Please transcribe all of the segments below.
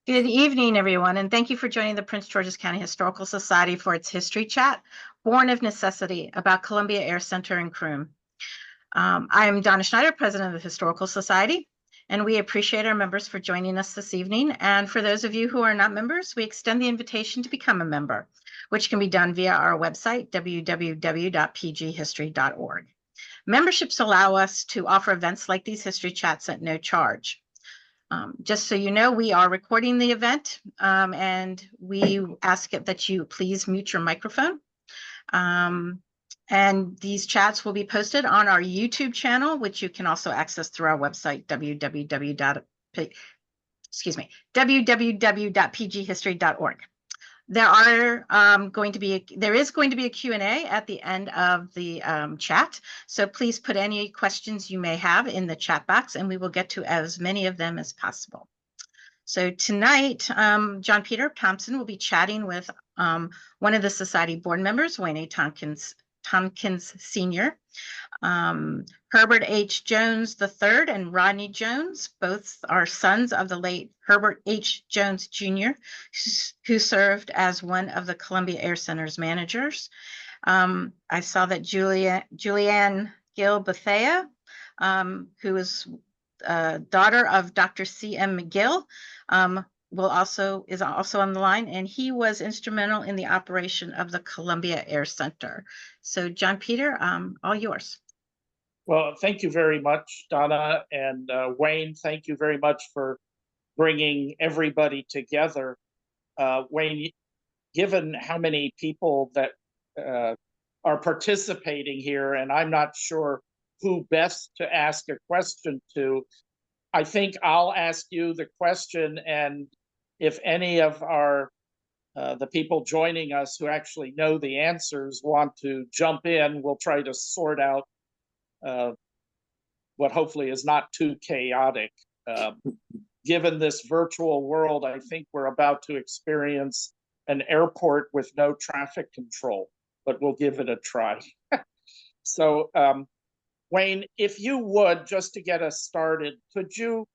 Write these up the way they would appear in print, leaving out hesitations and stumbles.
Good evening, everyone, and thank you for joining the Prince George's County Historical Society for its History Chat, Born of Necessity, about Columbia Air Center in Croom. I'm Donna Schneider, President of the Historical Society, and we appreciate our members for joining us this evening. And for those of you who are not members, we extend the invitation to become a member, which can be done via our website, www.pghistory.org. Memberships allow us to offer events like these history chats at no charge. Just so you know, we are recording the event, and we ask that you please mute your microphone. And these chats will be posted on our YouTube channel, which you can also access through our website, www.pghistory.org. There is going to be a Q&A at the end of the chat. So please put any questions you may have in the chat box, and we will get to as many of them as possible. So tonight, John Peter Thompson will be chatting with one of the Society board members, Wayne A. Tonkins Sr., Herbert H. Jones III and Rodney Jones, both are sons of the late Herbert H. Jones Jr., who served as one of the Columbia Air Center's managers. I saw that Julianne Gill Bethea, who is daughter of Dr. C.M. Gill, is also on the line, and he was instrumental in the operation of the Columbia Air Center. So John Peter, all yours. Well, thank you very much, Donna, and Wayne, thank you very much for bringing everybody together. Wayne, given how many people that are participating here, and I'm not sure who best to ask a question to, I think I'll ask you the question, and if any of our the people joining us who actually know the answers want to jump in, we'll try to sort out what hopefully is not too chaotic. Given this virtual world, I think we're about to experience an airport with no traffic control, but we'll give it a try. So, Wayne, if you would, just to get us started, could you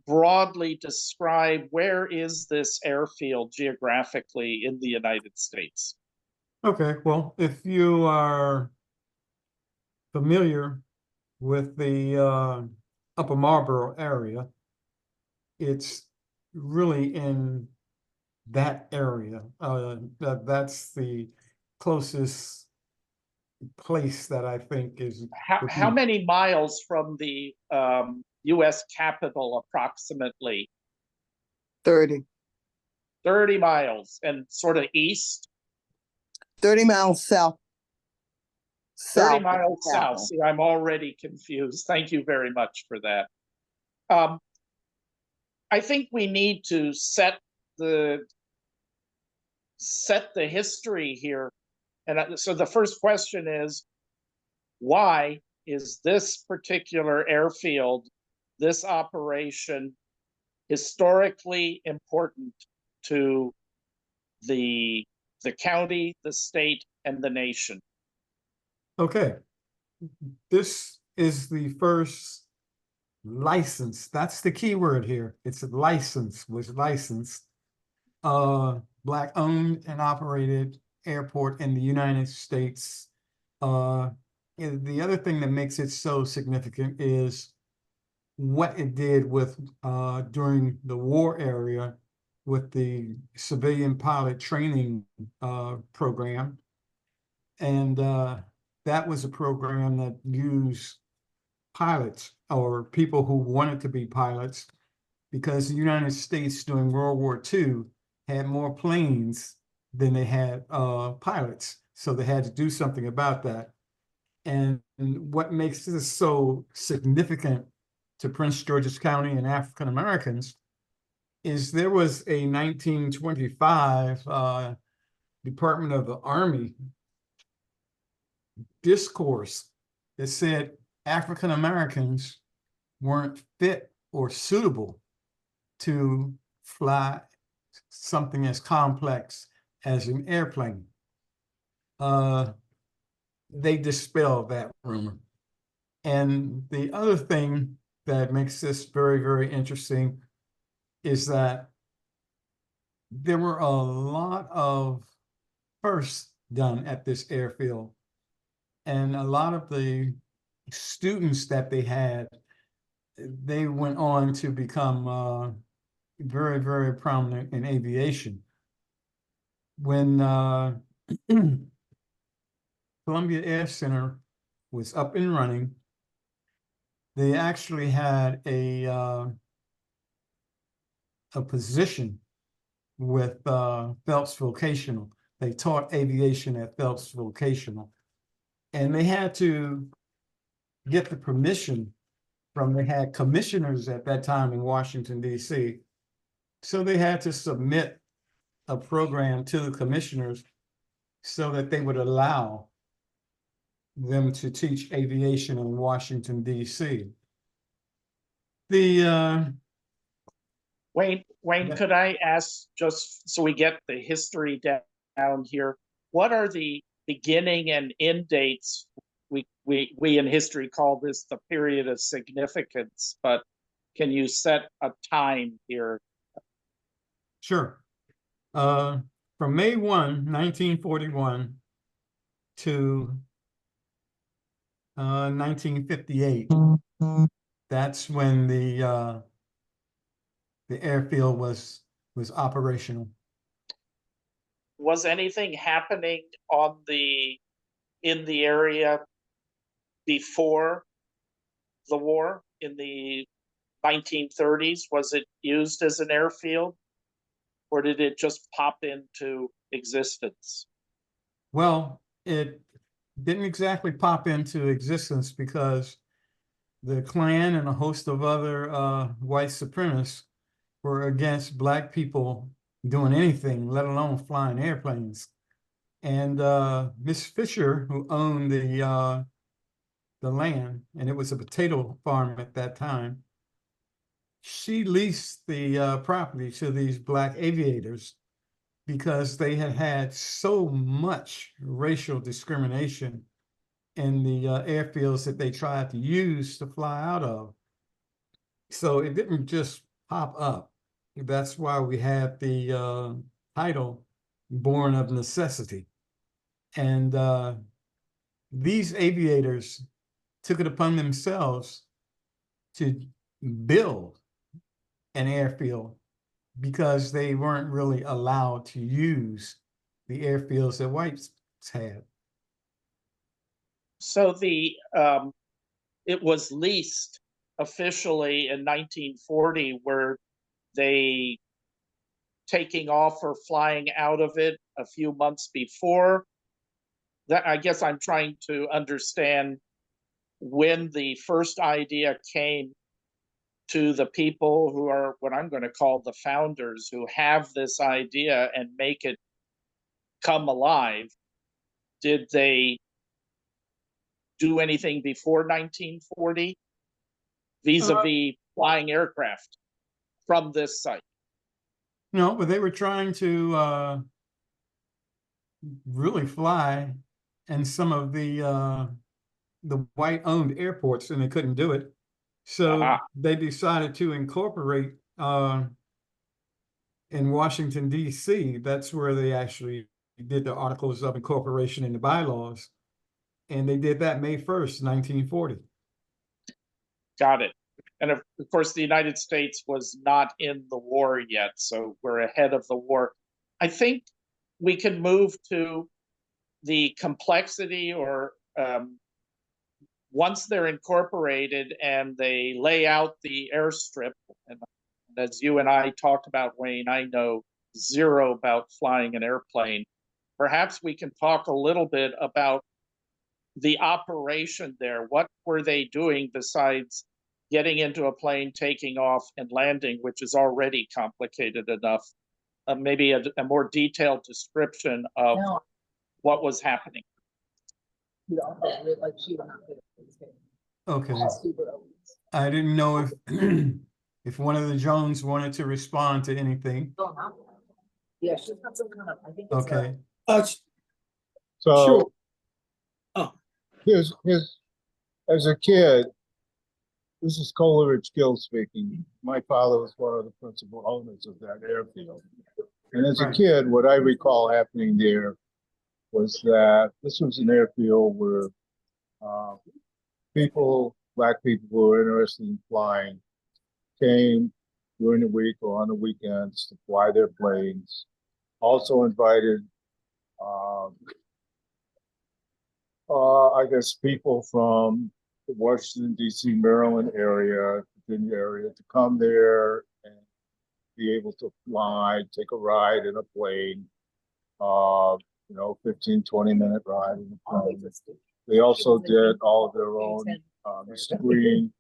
broadly describe where is this airfield geographically in the United States? Okay, well, if you are familiar with the Upper Marlboro area, it's really in that area. That's the closest place that I think is. How many miles from the U.S. Capitol approximately? 30. 30 miles, and sort of east? 30 miles south. 30 miles south. See, I'm already confused. Thank you very much for that. I think we need to set the history here. And so the first question is, why is this particular airfield, this operation, historically important to the county, the state, and the nation? Okay, this is the first license. That's the key word here. It's a license, was licensed, Black owned and operated airport in the United States. And the other thing that makes it so significant is what it did with during the war area with the civilian pilot training program. And that was a program that used pilots or people who wanted to be pilots, because the United States during World War II had more planes than they had pilots. So they had to do something about that. And what makes this so significant to Prince George's County and African Americans is there was a 1925 Department of the Army discourse that said African Americans weren't fit or suitable to fly something as complex as an airplane. They dispelled that rumor. And the other thing that makes this very, very interesting is that there were a lot of firsts done at this airfield. And a lot of the students that they had, they went on to become very, very prominent in aviation. When Columbia Air Center was up and running, they actually had a position with Phelps Vocational. They taught aviation at Phelps Vocational, and they had to get the permission from, they had commissioners at that time in Washington, D.C. So they had to submit a program to the commissioners so that they would allow them to teach aviation in Washington, D.C. The Wayne, Yeah. could I ask, just so we get the history down here, what are the beginning and end dates? We in history call this the period of significance, but can you set a time here? Sure. From May 1, 1941 to 1958, that's when the airfield was operational. Was anything happening in the area before the war in the 1930s? Was it used as an airfield, or did it just pop into existence? Well, it didn't exactly pop into existence because the Klan and a host of other white supremacists were against Black people doing anything, let alone flying airplanes. And Miss Fisher, who owned the land, and it was a potato farm at that time, she leased the property to these Black aviators because they had had so much racial discrimination in the airfields that they tried to use to fly out of. So it didn't just pop up. That's why we had the title Born of Necessity. And these aviators took it upon themselves to build an airfield because they weren't really allowed to use the airfields that whites had. So it was leased officially in 1940. Were they taking off or flying out of it a few months before? That, I guess I'm trying to understand when the first idea came to the people who are what I'm going to call the founders, who have this idea and make it come alive. Did they do anything before 1940 vis-a-vis flying aircraft from this site? No, but they were trying to really fly in some of the white-owned airports, and they couldn't do it. So they decided to incorporate in Washington, D.C. That's where they actually did the Articles of Incorporation and the bylaws. And they did that May 1st, 1940. Got it. And of course, the United States was not in the war yet, so we're ahead of the war. I think we can move to the complexity, or once they're incorporated and they lay out the airstrip, and as you and I talked about, Wayne, I know zero about flying an airplane. Perhaps we can talk a little bit about the operation there. What were they doing besides getting into a plane, taking off, and landing, which is already complicated enough? Maybe a more detailed description of what was happening. Okay. I didn't know if if one of the Jones wanted to respond to anything. Yeah, she's got some kind of, I think it's Okay. So Sure. Oh. his as a kid, this is Coleridge Gill speaking. My father was one of the principal owners of that airfield. And as a Right. kid, what I recall happening there was that this was an airfield where uh, black people who were interested in flying, came during the week or on the weekends to fly their planes. Also invited, I guess, people from the Washington, D.C., Maryland area, Virginia area to come there and be able to fly, take a ride in a plane, 15, 20-minute ride in a plane. They also did all of their own, Mr. Green,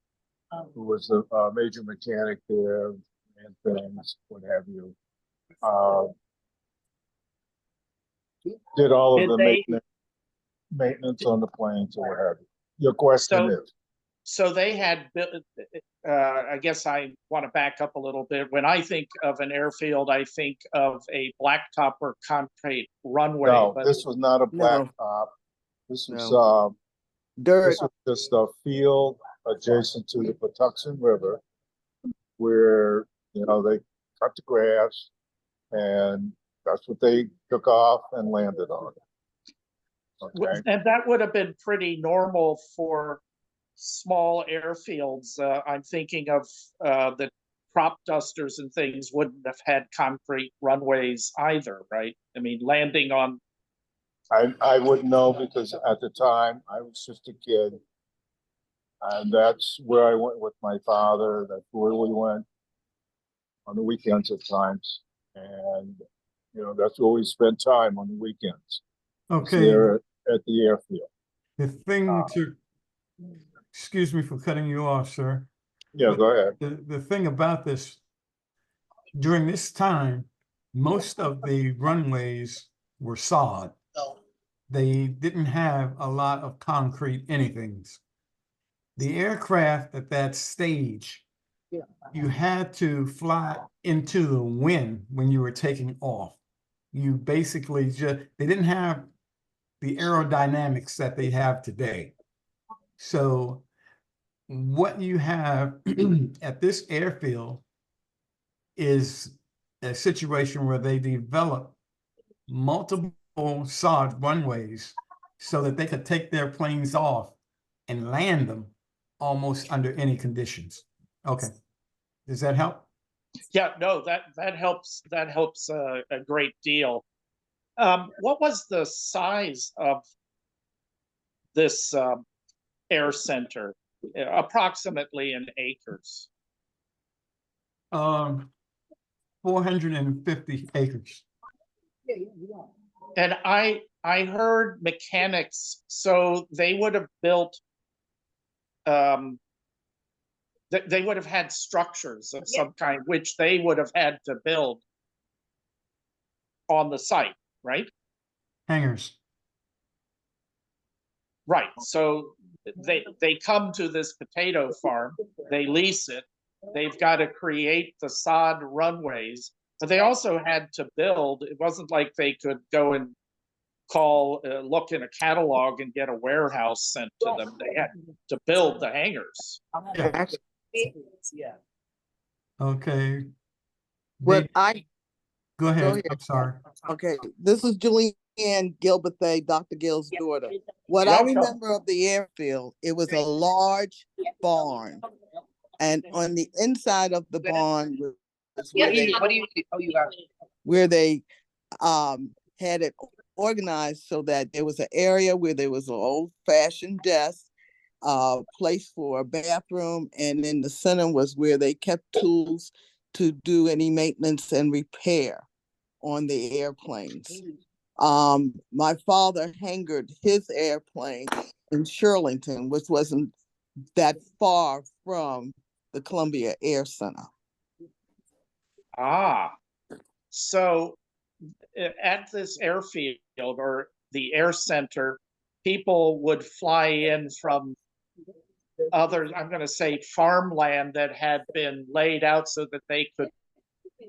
who was the major mechanic there, and things, what have you. Did all of Did the they- maintenance on the planes or what have you. Your question is? So they had, I guess I want to back up a little bit. When I think of an airfield, I think of a blacktop or concrete runway. No, but this was not a No. blacktop. This was, Dirt. this was just a field adjacent to the Patuxent River where, they cut the grass and that's what they took off and landed on. Okay. And that would have been pretty normal for small airfields. I'm thinking of the crop dusters and things wouldn't have had concrete runways either, right? I mean, landing on. I wouldn't know because at the time I was just a kid. And that's where I went with my father. That's where we went on the weekends at times. And, that's where we spent time on the weekends. Okay, There at the airfield. the thing to, excuse me for cutting you off, sir. Yeah, But go ahead. the thing about this, during this time, most of the runways were sod. They didn't have a lot of concrete anythings. The aircraft at that stage, you had to fly into the wind when you were taking off. You basically they didn't have the aerodynamics that they have today. So what you have at this airfield is a situation where they develop multiple sod runways so that they could take their planes off and land them almost under any conditions. Okay, does that help? Yeah, no, that helps. That helps a great deal. What was the size of this air center, approximately in acres? 450 acres. And I heard mechanics, so they would have built, they would have had structures of some kind, which they would have had to build on the site, right? Hangars. Right. So they come to this potato farm, they lease it, they've got to create the sod runways, but they also had to build. It wasn't like they could go and look in a catalog and get a warehouse sent to them. They had to build the hangars. Yeah. Yeah. Okay. What They- Go ahead. ahead. I'm sorry. Okay, this is Julianne Gill Bethea, Dr. Gill's daughter. What I Welcome. remember of the airfield, it was a large barn. And on the inside of the barn was where they had it organized so that there was an area where there was an old-fashioned desk, place for a bathroom, and in the center was where they kept tools to do any maintenance and repair on the airplanes. My father hangared his airplane in Shirlington, which wasn't that far from the Columbia Air Center. So at this airfield or the air center, people would fly in from other, I'm going to say, farmland that had been laid out so that they could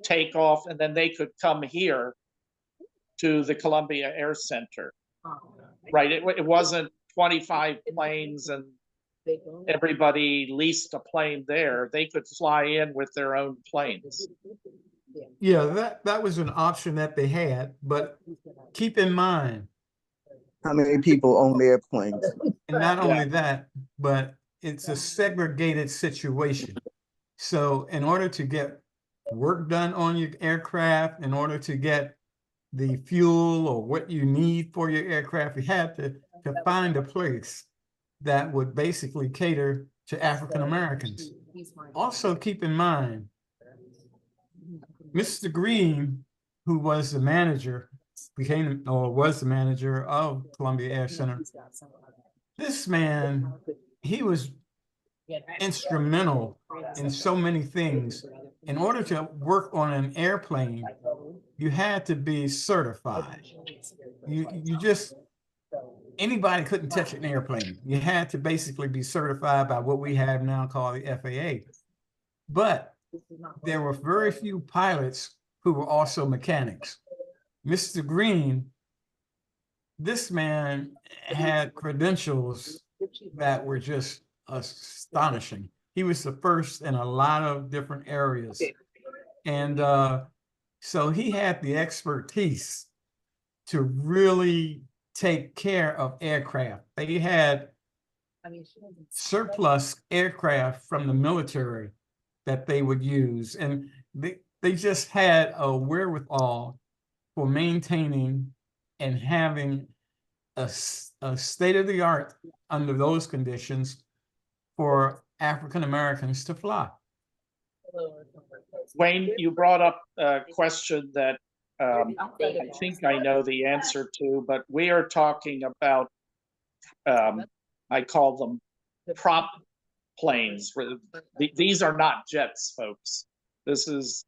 take off, and then they could come here to the Columbia Air Center, right? It wasn't 25 planes and everybody leased a plane there. They could fly in with their own planes. Yeah, that was an option that they had, but keep in mind, How many people own airplanes? and not only that, but it's a segregated situation. So in order to get work done on your aircraft, in order to get the fuel or what you need for your aircraft, you had to find a place that would basically cater to African Americans. Also keep in mind, Mr. Green, who was the manager, was the manager of Columbia Air Center. This man, he was instrumental in so many things. In order to work on an airplane, you had to be certified. You just, anybody couldn't touch an airplane. You had to basically be certified by what we have now called the FAA. But there were very few pilots who were also mechanics. Mr. Green, this man had credentials that were just astonishing. He was the first in a lot of different areas. And so he had the expertise to really take care of aircraft. They had surplus aircraft from the military that they would use. And they just had a wherewithal for maintaining and having a state-of-the-art under those conditions for African Americans to fly. Wayne, you brought up a question that I think I know the answer to, but we are talking about, I call them prop planes. These are not jets, folks. This is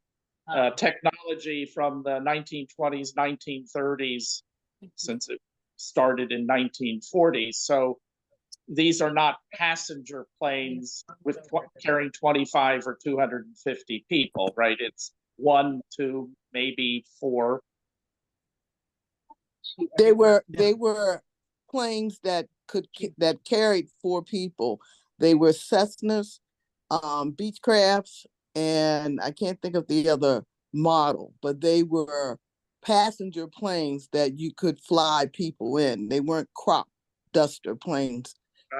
technology from the 1920s, 1930s, since it started in 1940. So these are not passenger planes with carrying 25 or 250 people, right? It's 1, 2, maybe 4. They were planes that carried 4 people. They were Cessnas, Beechcrafts, and I can't think of the other model, but they were passenger planes that you could fly people in. They weren't crop duster planes.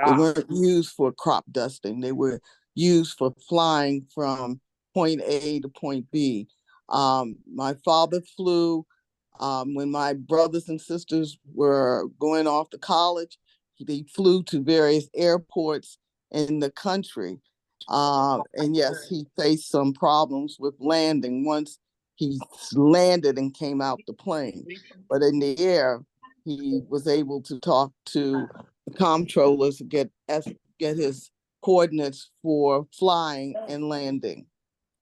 They weren't used for crop dusting. They were used for flying from point A to point B. My father flew when my brothers and sisters were going off to college. They flew to various airports in the country. And yes, he faced some problems with landing once he landed and came out the plane. But in the air, he was able to talk to the comptrollers to get his coordinates for flying and landing.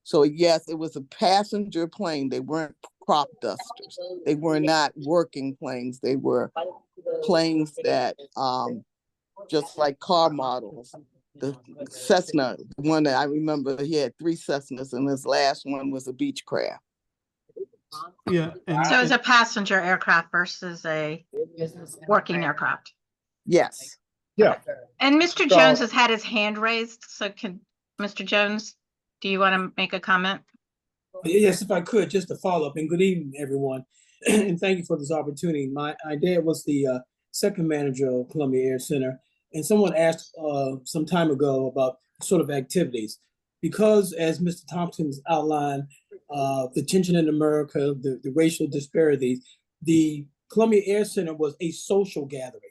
So yes, it was a passenger plane. They weren't crop dusters. They were not working planes. They were planes that, just like car models. The Cessna, the one that I remember, he had 3 Cessnas, and his last one was a Beechcraft. Yeah. So it's a passenger aircraft versus a working aircraft. Yes. Yeah. And Mr. Jones has had his hand raised. So can Mr. Jones, do you want to make a comment? Yes, if I could, just to follow up, and good evening, everyone. And thank you for this opportunity. My dad was the second manager of Columbia Air Center, and someone asked some time ago about sort of activities. Because as Mr. Tompkins outlined, the tension in America, the racial disparities, the Columbia Air Center was a social gathering.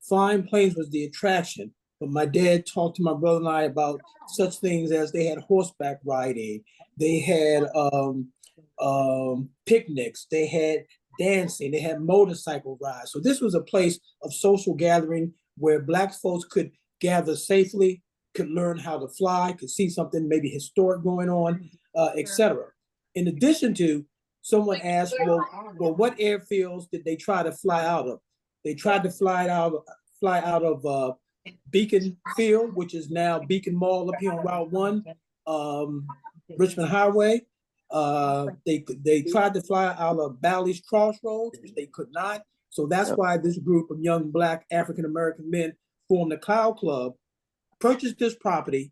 Flying planes was the attraction, but my dad talked to my brother and I about such things as they had horseback riding, they had picnics, they had dancing, they had motorcycle rides. So this was a place of social gathering where Black folks could gather safely, could learn how to fly, could see something maybe historic going on, etc. In addition to, someone asked, well, what airfields did they try to fly out of? They tried to fly out of Beacon Field, which is now Beacon Mall up here on Route 1, Richmond Highway. They tried to fly out of Bally's Crossroads, which they could not. So that's why this group of young Black African-American men formed the Cloud Club, purchased this property,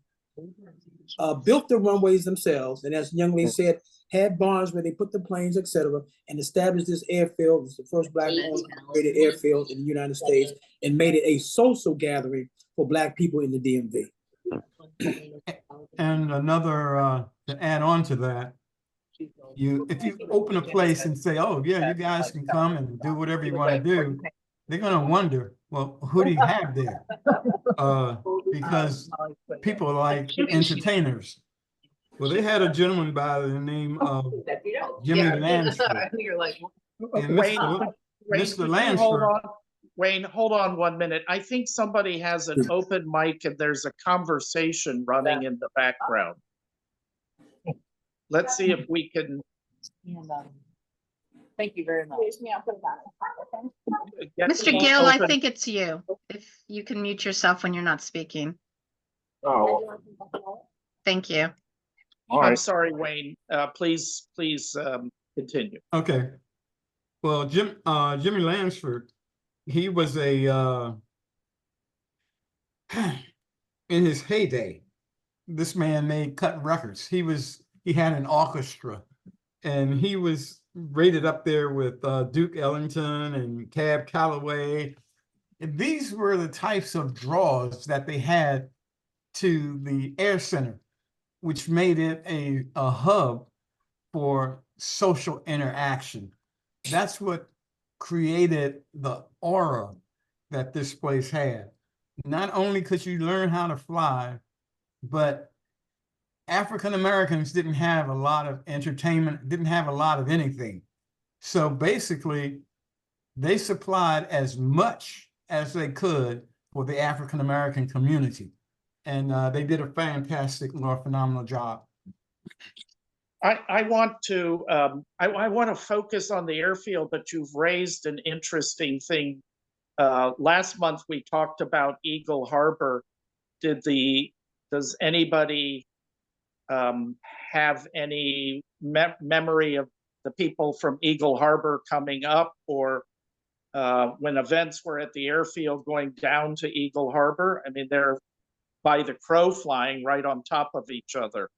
built the runways themselves, and as the young lady said, had barns where they put the planes, etc., and established this airfield. It's the first Black-owned operated airfield in the United States, and made it a social gathering for Black people in the DMV. And another, to add on to that, if you open a place and say, oh, yeah, you guys can come and do whatever you want to do, they're going to wonder, well, who do you have there? Because people are like entertainers. Well, they had a gentleman by the name of Jimmy Lansford. And Wayne, Mr. could you Lansford. hold on? Wayne, hold on 1 minute. I think somebody has an open mic and there's a conversation running in the background. Let's see if we can. Thank you very much. get Mr. the Gill, I open- think it's you. If you can mute yourself when you're not speaking. Oh, Thank you. all I'm right. sorry, Wayne. Please continue. Okay. Well, Jimmy Lansford, he was in his heyday, this man made cut records. He had an orchestra, and he was rated up there with Duke Ellington and Cab Calloway. And these were the types of draws that they had to the Air Center, which made it a hub for social interaction. That's what created the aura that this place had. Not only could you learn how to fly, but African Americans didn't have a lot of entertainment, didn't have a lot of anything. So basically, they supplied as much as they could for the African American community. And they did a fantastic or phenomenal job. I want to focus on the airfield, but you've raised an interesting thing. Last month we talked about Eagle Harbor. Does anybody have any memory of the people from Eagle Harbor coming up, or when events were at the airfield going down to Eagle Harbor? I mean, they're by the crow flying right on top of each other.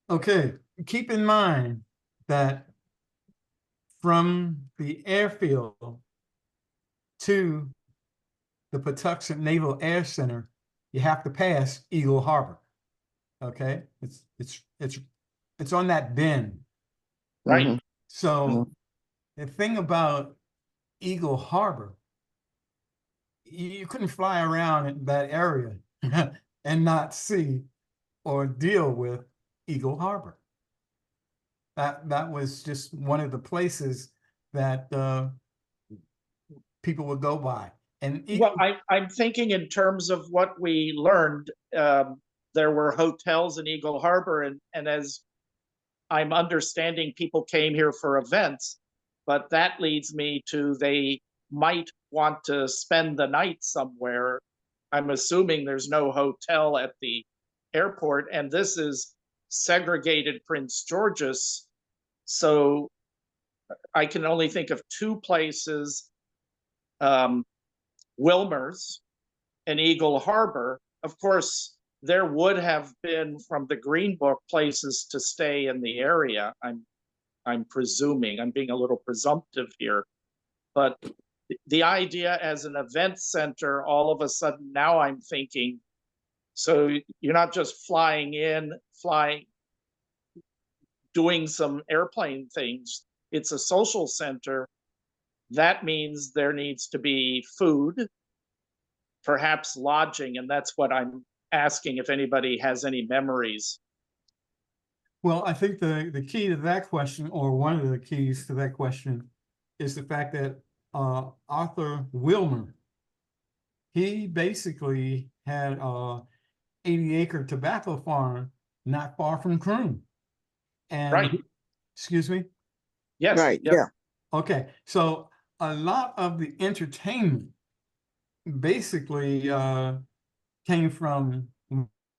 Okay, keep in mind that from the airfield to the Patuxent Naval Air Center, you have to pass Eagle Harbor. Okay, it's on that bend, Right. Mhm. So the thing about Eagle Harbor, you couldn't fly around in that area and not see or deal with Eagle Harbor. That was just one of the places that people would go by. And Well, I'm thinking in terms of what we learned. There were hotels in Eagle Harbor, and as I'm understanding, people came here for events, but that leads me to they might want to spend the night somewhere. I'm assuming there's no hotel at the airport, and this is segregated Prince George's. So I can only think of two places, Wilmer's and Eagle Harbor. Of course, there would have been from the Green Book places to stay in the area. I'm presuming, I'm being a little presumptive here, but the idea as an event center, all of a sudden now I'm thinking, so you're not just flying in, doing some airplane things. It's a social center. That means there needs to be food, perhaps lodging, and that's what I'm asking if anybody has any memories. well, I think the key to that question, or one of the keys to that question, is the fact that Arthur Wilmer, he basically had a 80-acre tobacco farm not far from Croom. And Right. Excuse me? Yes. Right, yep. yeah, Okay, so a lot of the entertainment basically came from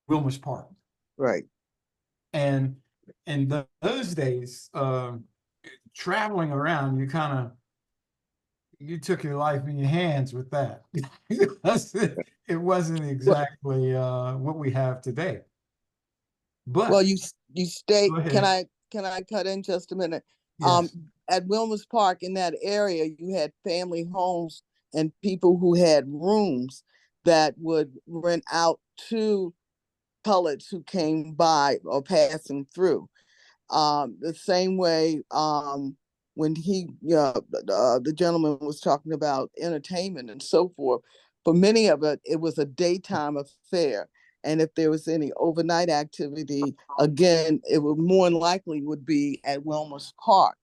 Wilmer's Park. right. And in those days, traveling around, you kind of you took your life in your hands with that. It wasn't exactly what we have today. But Well, you stay, go ahead. can I cut in just a minute? Yes. At Wilmers Park in that area, you had family homes and people who had rooms that would rent out to coloureds who came by or passing through. The same way when the gentleman was talking about entertainment and so forth, for many of it was a daytime affair. And if there was any overnight activity, again, it would more than likely would be at Wilmers Park,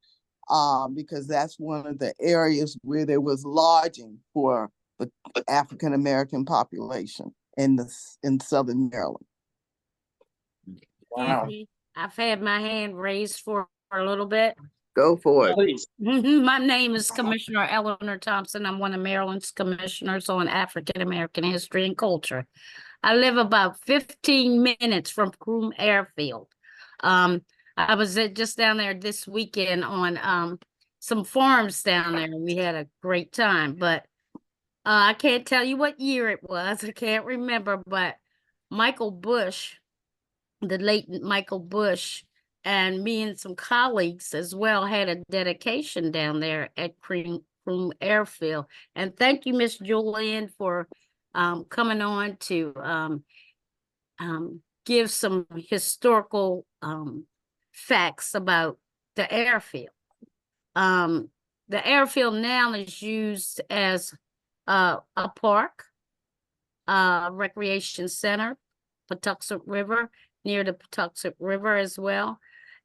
because that's one of the areas where there was lodging for the African American population in Southern Maryland. Wow. I've had my hand raised for a little bit. Go for it. Please. My name is Commissioner Eleanor Thompson. I'm one of Maryland's commissioners on African American history and culture. I live about 15 minutes from Croom Airfield. I was just down there this weekend on some farms down there. We had a great time, but I can't tell you what year it was. I can't remember, but Michael Bush, the late Michael Bush, and me and some colleagues as well had a dedication down there at Croom Airfield. And thank you, Miss Julianne, for coming on to give some historical facts about the airfield. The airfield now is used as a park, recreation center, Patuxent River, near the Patuxent River as well.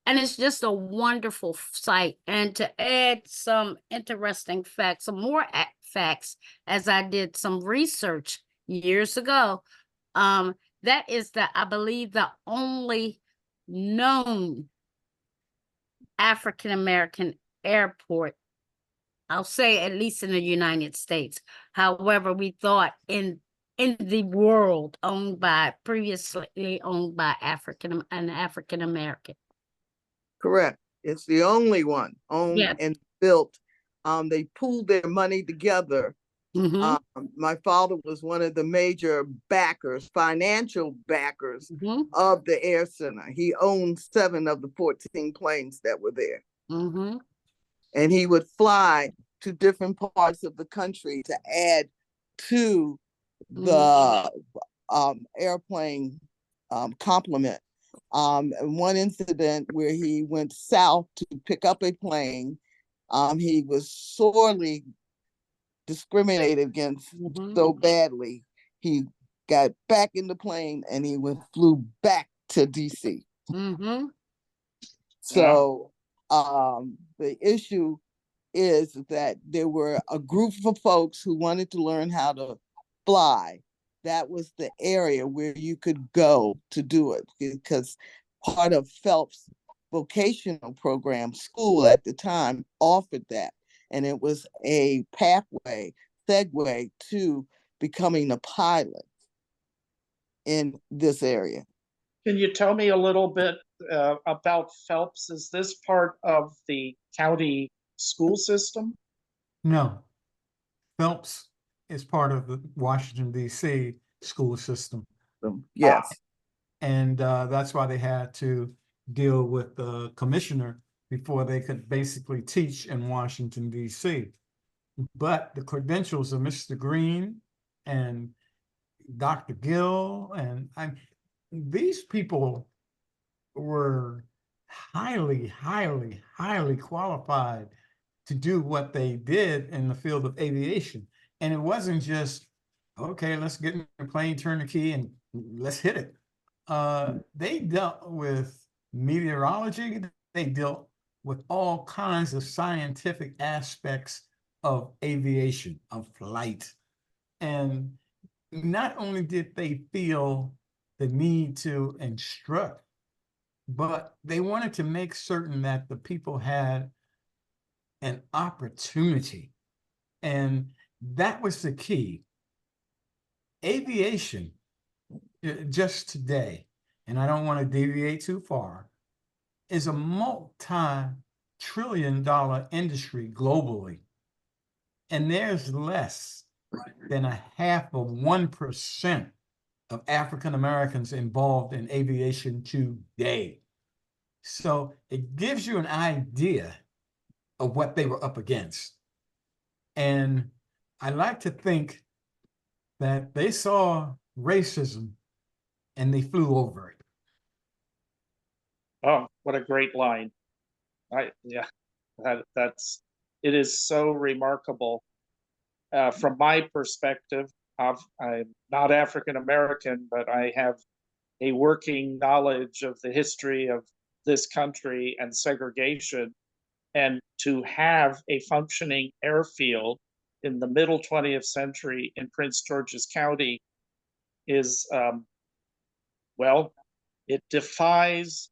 And it's just a wonderful site. And to add some interesting facts, some more facts, as I did some research years ago, that is I believe, the only known African-American airport, I'll say at least in the United States. However, we thought in the world previously owned by an African American. Correct. It's the only one owned and built. They pooled their money together. My father was one of the major backers, financial backers of the Air Center. He owned 7 of the 14 planes that were there. And he would fly to different parts of the country to add to the airplane complement. One incident where he went south to pick up a plane, he was sorely discriminated against so badly. He got back in the plane and he flew back to DC. So the issue is that there were a group of folks who wanted to learn how to fly. That was the area where you could go to do it, because part of Phelps' vocational program, school at the time, offered that. And it was a segue to becoming a pilot in this area. Can you tell me a little bit about Phelps? Is this part of the county school system? No. Phelps is part of the Washington, D.C. school system. Yes. And that's why they had to deal with the commissioner before they could basically teach in Washington, D.C. But the credentials of Mr. Green and Dr. Gill, and these people were highly, highly, highly qualified to do what they did in the field of aviation. And it wasn't just, okay, let's get in the plane, turn the key, and let's hit it. They dealt with meteorology. They dealt with all kinds of scientific aspects of aviation, of flight. And not only did they feel the need to instruct, but they wanted to make certain that the people had an opportunity. And that was the key. Aviation, just today, and I don't want to deviate too far, is a multi-trillion-dollar industry globally. And there's less than a half of 1% of African Americans involved in aviation today. So it gives you an idea of what they were up against. And I like to think that they saw racism and they flew over it. Oh, what a great line. Yeah, it is so remarkable. From my perspective, I'm not African American, but I have a working knowledge of the history of this country and segregation. And to have a functioning airfield in the middle 20th century in Prince George's County is, well, it defies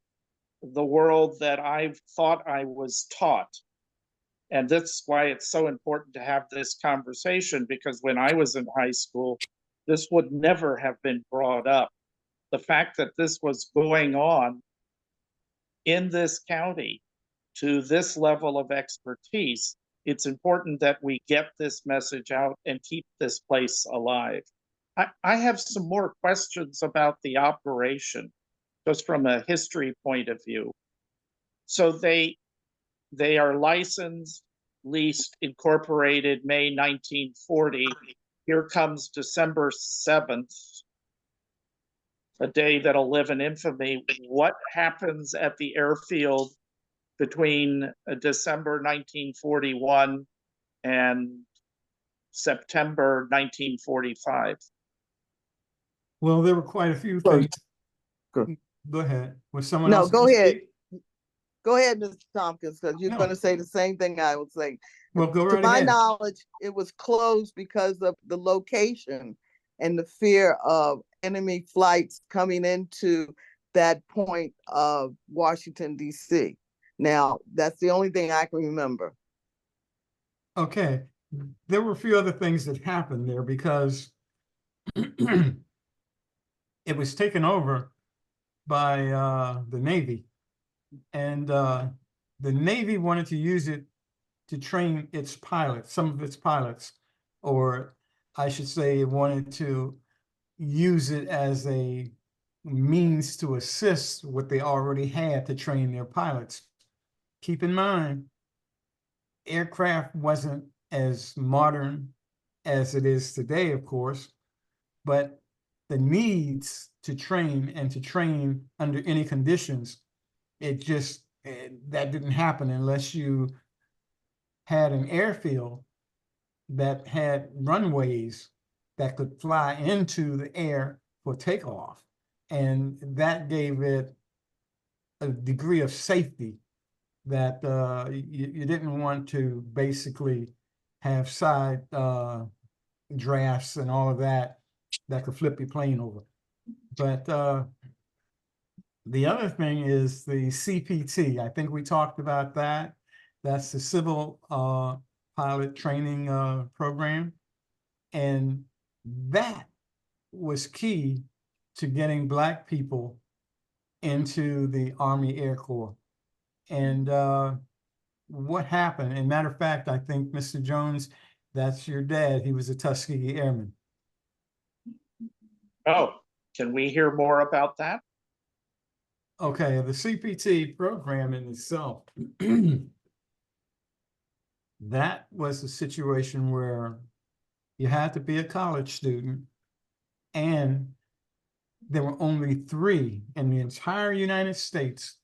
the world that I've thought I was taught. And that's why it's so important to have this conversation, because when I was in high school, this would never have been brought up. The fact that this was going on in this county to this level of expertise, it's important that we get this message out and keep this place alive. I have some more questions about the operation, just from a history point of view. So they are licensed, leased, incorporated May 1940. Here comes December 7th, a day that'll live in infamy. What happens at the airfield between December 1941 and September 1945? Well, there were quite a few Go- things. go. Go ahead. Was someone No, else? go gonna ahead. speak? Go ahead, Mr. Tompkins, because you're No. going to say the same thing I would say. Well, go To right my ahead. knowledge, it was closed because of the location and the fear of enemy flights coming into that point of Washington, D.C. Now, that's the only thing I can remember. Okay. There were a few other things that happened there because it was taken over by the Navy. And the Navy wanted to use it to train its pilots, some of its pilots, or I should say it wanted to use it as a means to assist what they already had to train their pilots. Keep in mind, aircraft wasn't as modern as it is today, of course, but the needs to train and to train under any conditions, that didn't happen unless you had an airfield that had runways that could fly into the air for takeoff. And that gave it a degree of safety that you didn't want to basically have side drafts and all of that could flip your plane over. But the other thing is the CPT. I think we talked about that. That's the Civil Pilot Training Program. And that was key to getting Black people into the Army Air Corps. And what happened, and matter of fact, I think Mr. Jones, that's your dad. He was a Tuskegee Airman. Oh, can we hear more about that? Okay, the CPT program in itself, that was a situation where you had to be a college student, and there were only 3 in the entire United States.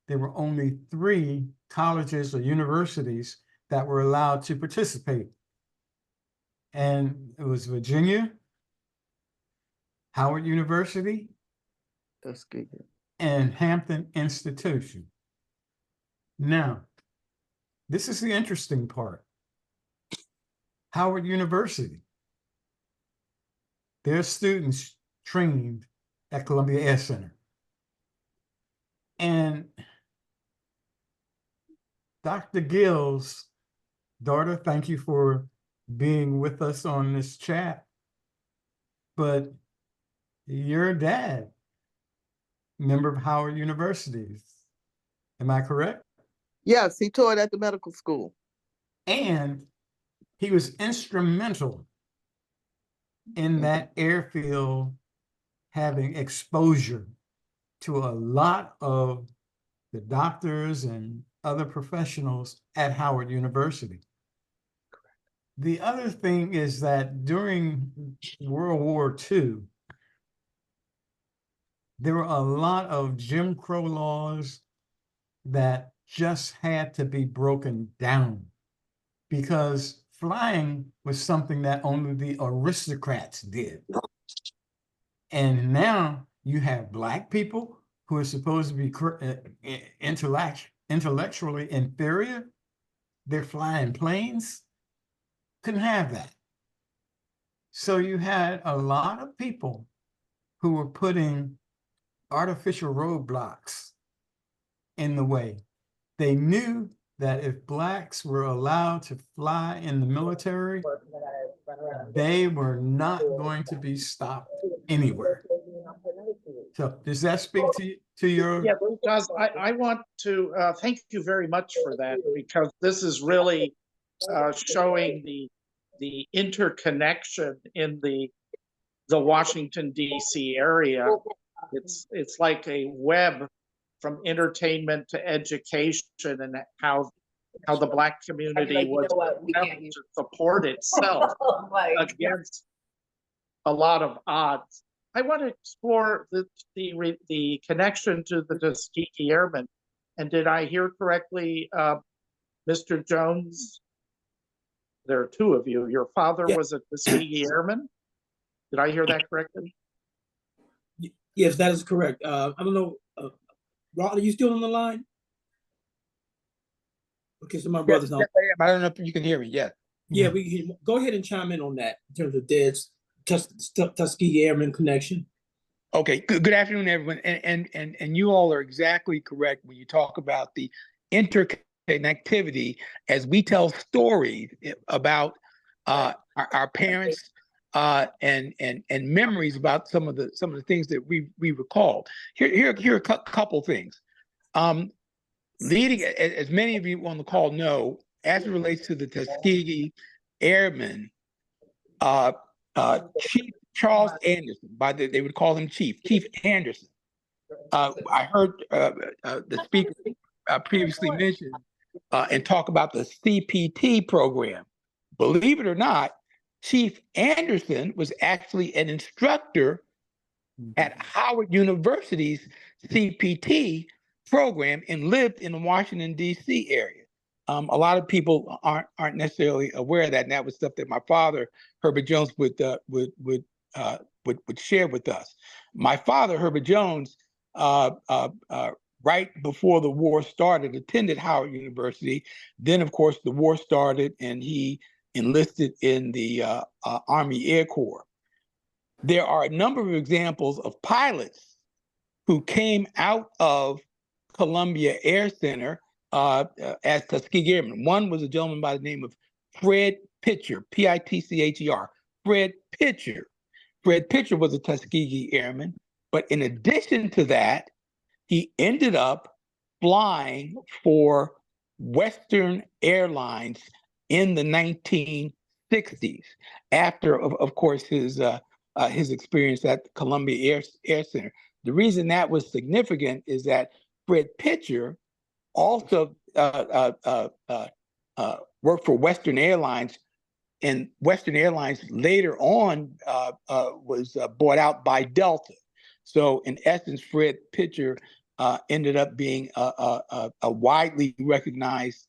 There were only 3 colleges or universities that were allowed to participate. And it was Virginia, Howard University, Tuskegee. and Hampton Institution. Now, this is the interesting part. Howard University, their students trained at Columbia Air Center. And Dr. Gill's daughter, thank you for being with us on this chat. But your dad, member of Howard University, am I correct? Yes, he taught at the medical school. And He was instrumental in that airfield having exposure to a lot of the doctors and other professionals at Howard University. The other thing is that during World War II, there were a lot of Jim Crow laws that just had to be broken down because flying was something that only the aristocrats did. And now you have Black people who are supposed to be intellectually inferior. They're flying planes. Couldn't have that. So you had a lot of people who were putting artificial roadblocks in the way. They knew that if Blacks were allowed to fly in the military, they were not going to be stopped anywhere. So does that speak to your? Yeah, it does. I want to thank you very much for that, because this is really showing the interconnection in the Washington, D.C. area. It's like a web from entertainment to education, and how the Black community was able to support itself against a lot of odds. I want to explore the connection to the Tuskegee Airmen. And did I hear correctly, Mr. Jones? There are two of you. Your father was a Tuskegee Airman? Did I hear that correctly? Yes, that is correct. I don't know, Rod, are you still on the line? Okay, so my brother's on. I don't know if you can hear me. Yeah. Yeah, we can go ahead and chime in on that in terms of Dad's Tuskegee Airmen connection. Okay. Good afternoon, everyone. And you all are exactly correct when you talk about the interconnectivity as we tell stories about our parents and memories about some of the things that we recall. Here are a couple things. Leading, as many of you on the call know, as it relates to the Tuskegee Airmen, Chief Charles Anderson, they would call him Chief Anderson. I heard the speaker previously mention and talk about the CPT program. Believe it or not, Chief Anderson was actually an instructor at Howard University's CPT program and lived in the Washington, D.C. area. A lot of people aren't necessarily aware of that, and that was stuff that my father, Herbert Jones, would share with us. My father, Herbert Jones, right before the war started, attended Howard University. Then, of course, the war started, and he enlisted in the Army Air Corps. There are a number of examples of pilots who came out of Columbia Air Center as Tuskegee Airmen. One was a gentleman by the name of Fred Pitcher, Pitcher. Fred Pitcher. Fred Pitcher was a Tuskegee Airman, but in addition to that, he ended up flying for Western Airlines in the 1960s, after, of course, his experience at Columbia Air Center. The reason that was significant is that Fred Pitcher also worked for Western Airlines, and Western Airlines later on was bought out by Delta. So in essence, Fred Pitcher ended up being a widely recognized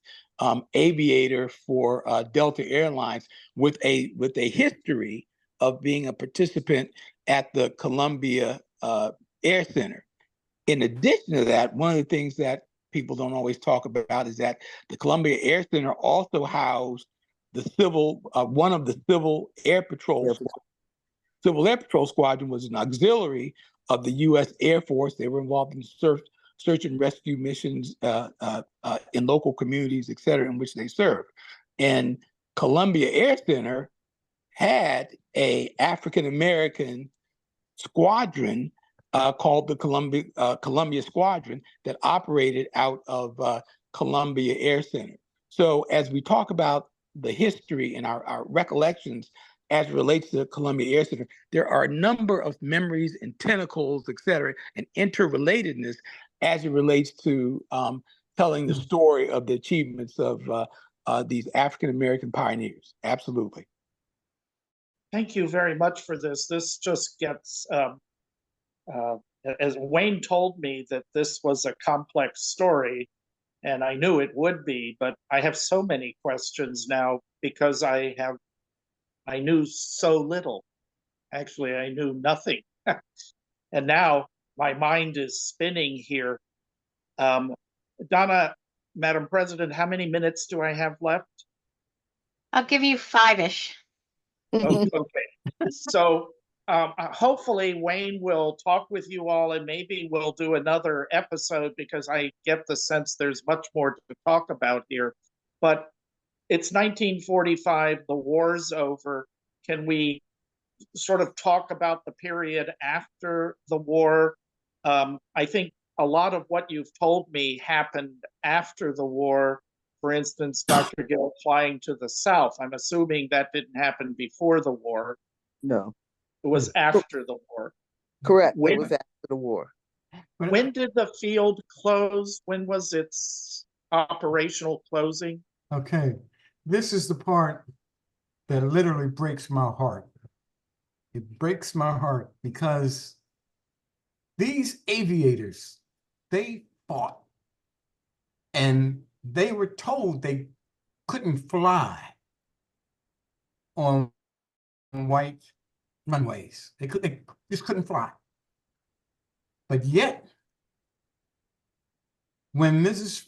aviator for Delta Airlines with a history of being a participant at the Columbia Air Center. In addition to that, one of the things that people don't always talk about is that the Columbia Air Center also housed one of the Civil Air Patrol Squadron. Civil Air Patrol Squadron was an auxiliary of the U.S. Air Force. They were involved in search and rescue missions in local communities, et cetera, in which they served. And Columbia Air Center had an African-American squadron called the Columbia Squadron that operated out of Columbia Air Center. So as we talk about the history and our recollections as it relates to the Columbia Air Center, there are a number of memories and tentacles, et cetera, and interrelatedness as it relates to telling the story of the achievements of these African-American pioneers. Absolutely. Thank you very much for this. This just gets, as Wayne told me that this was a complex story, and I knew it would be, but I have so many questions now because I knew so little. Actually, I knew nothing. And now my mind is spinning here. Donna, Madam President, how many minutes do I have left? I'll give you 5-ish. Okay. So hopefully Wayne will talk with you all, and maybe we'll do another episode because I get the sense there's much more to talk about here. But it's 1945, the war's over. Can we sort of talk about the period after the war? I think a lot of what you've told me happened after the war. For instance, Dr. Gill flying to the South. I'm assuming that didn't happen before the war. No, It was after the war. correct. When- It was after the war. When did the field close? When was its operational closing? Okay, this is the part that literally breaks my heart. It breaks my heart because these aviators, they fought and they were told they couldn't fly on white runways. They just couldn't fly. But yet, when Miss